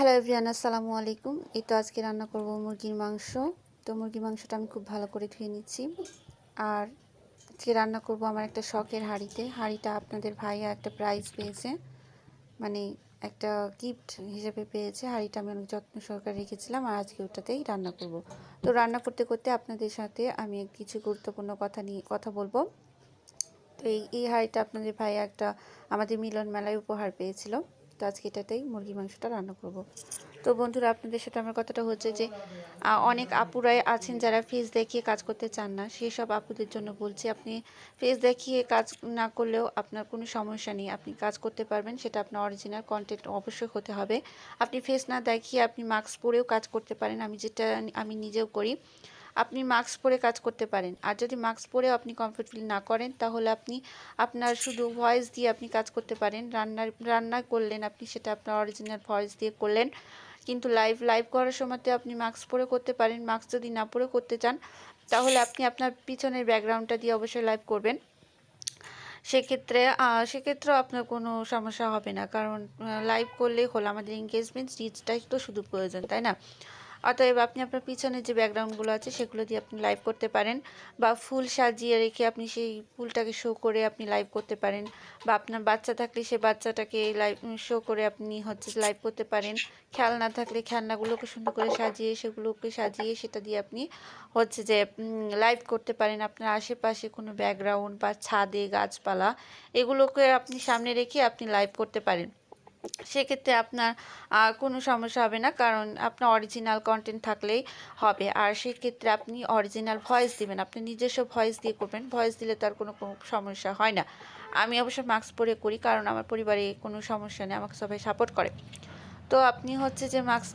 Hello everyone, আসসালামু আলাইকুম। এই তো আজকে রান্না করব মুরগির মাংস। তো মুরগির মাংসটা আমি খুব ভালো করে ধুয়ে নিচ্ছি। আর আজকে রান্না করব আমার একটা শখের হাঁড়িতে। হাঁড়িটা আপনাদের ভাইয়া একটা প্রাইজ পেয়েছে, মানে একটা গিফট হিসেবে পেয়েছে। হাঁড়িটা আমি অনেক যত্ন সহকারে রেখেছিলাম, আর আজকে ওটাতেই রান্না করব। তো রান্না করতে করতে আপনাদের সাথে আমি কিছু গুরুত্বপূর্ণ কথা বলবো। তো এই হাঁড়িটা আপনাদের ভাইয়া একটা আমাদের মিলন মেলায় উপহার পেয়েছিল। তো আজকে এটাতেই মুরগির মাংসটা রান্না করব। তো বন্ধুরা, আপনাদের সাথে আমার কথাটা হচ্ছে যে অনেক আপুরাই আছেন যারা ফেস দেখিয়ে কাজ করতে চান না। সেই সব আপুদের জন্য বলছি, আপনি ফেস দেখিয়ে কাজ না করলেও আপনার কোনো সমস্যা নেই, আপনি কাজ করতে পারবেন। সেটা আপনার অরিজিনাল কন্টেন্ট অবশ্যই হতে হবে। আপনি ফেস না দেখিয়ে আপনি মাস্ক পরেও কাজ করতে পারেন, আমি নিজেও করি। আপনি মাস্ক পরে কাজ করতে পারেন। আর যদি মাস্ক পরেও আপনি কমফর্ট ফিল না করেন, তাহলে আপনি আপনার শুধু ভয়েস দিয়ে আপনি কাজ করতে পারেন। রান্না করলেন আপনি, সেটা আপনার অরিজিনাল ভয়েস দিয়ে করলেন। কিন্তু লাইভ করার সময়তে আপনি মাস্ক পরে করতে পারেন। মাস্ক যদি না পরে করতে চান, তাহলে আপনি আপনার পিছনের ব্যাকগ্রাউন্ডটা দিয়ে অবশ্যই লাইভ করবেন। সেক্ষেত্রেও আপনার কোনো সমস্যা হবে না, কারণ লাইভ করলেই হলো। আমাদের এঙ্গেজমেন্ট রিচটাই তো শুধু প্রয়োজন, তাই না? অতএব আপনি আপনার পিছনে যে ব্যাকগ্রাউন্ডগুলো আছে সেগুলো দিয়ে আপনি লাইভ করতে পারেন, বা ফুল সাজিয়ে রেখে আপনি সেই ফুলটাকে শো করে আপনি লাইভ করতে পারেন, বা আপনার বাচ্চা থাকলে সেই বাচ্চাটাকে লাইভ শো করে আপনি লাইভ করতে পারেন। খেলনা থাকলে খেলনাগুলোকে সুন্দর করে সাজিয়ে সেটা দিয়ে আপনি যে লাইভ করতে পারেন। আপনার আশেপাশে কোনো ব্যাকগ্রাউন্ড বা ছাদে গাছপালা, এগুলোকে আপনি সামনে রেখে আপনি লাইভ করতে পারেন। সেক্ষেত্রে আপনার কোনো সমস্যা হবে না, কারণ আপনার অরিজিনাল কন্টেন্ট থাকলেই হবে। আর সেক্ষেত্রে আপনি অরিজিনাল ভয়েস দিবেন, আপনি নিজস্ব ভয়েস দিয়ে করবেন। ভয়েস দিলে তার কোনো সমস্যা হয় না। আমি অবশ্য মাস্ক পরে করি, কারণ আমার পরিবারে কোনো সমস্যা নেই, আমাকে সবাই সাপোর্ট করে। তো আপনি যে মাস্ক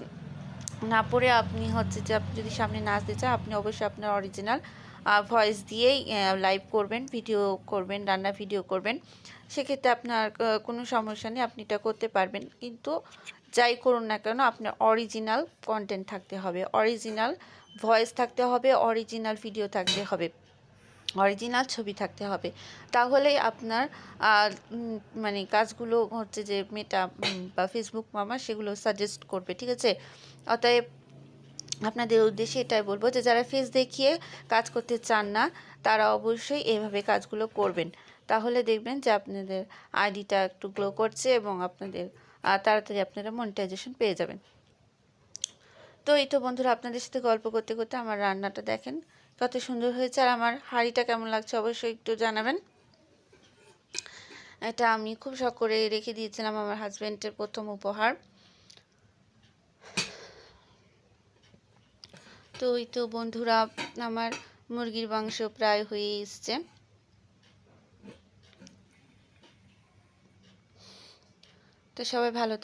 না পরে আপনি যে আপনি যদি সামনে নাচ দিতে চান, আপনি অবশ্যই আপনার অরিজিনাল ভয়েস দিয়েই লাইভ করবেন, ভিডিও করবেন, রান্না ভিডিও করবেন। সেক্ষেত্রে আপনার কোনো সমস্যা নেই, আপনি এটা করতে পারবেন। কিন্তু যাই করুন না কেন, আপনার অরিজিনাল কন্টেন্ট থাকতে হবে, অরিজিনাল ভয়েস থাকতে হবে, অরিজিনাল ভিডিও থাকতে হবে, অরিজিনাল ছবি থাকতে হবে। তাহলেই আপনার মানে কাজগুলো যে মেটা বা ফেসবুক মামা সেগুলো সাজেস্ট করবে, ঠিক আছে? অতএব আপনাদের উদ্দেশ্যে এটাই বলবো যে যারা ফেস দেখিয়ে কাজ করতে চান না, তারা অবশ্যই এভাবে কাজগুলো করবেন। তাহলে দেখবেন যে আপনাদের আইডিটা একটু গ্লো করছে, এবং আপনাদের তাড়াতাড়ি আপনারা মনিটাইজেশন পেয়ে যাবেন। তো এই তো বন্ধুরা, আপনাদের সাথে গল্প করতে করতে আমার রান্নাটা দেখেন কত সুন্দর হয়েছে। আর আমার হাঁড়িটা কেমন লাগছে অবশ্যই একটু জানাবেন। এটা আমি খুব শখ করে রেখে দিয়েছিলাম, আমার হাজব্যান্ডের প্রথম উপহার। তো এই তো বন্ধুরা, আমার মুরগির মাংস প্রায় হয়ে এসছে। তো সবাই ভালো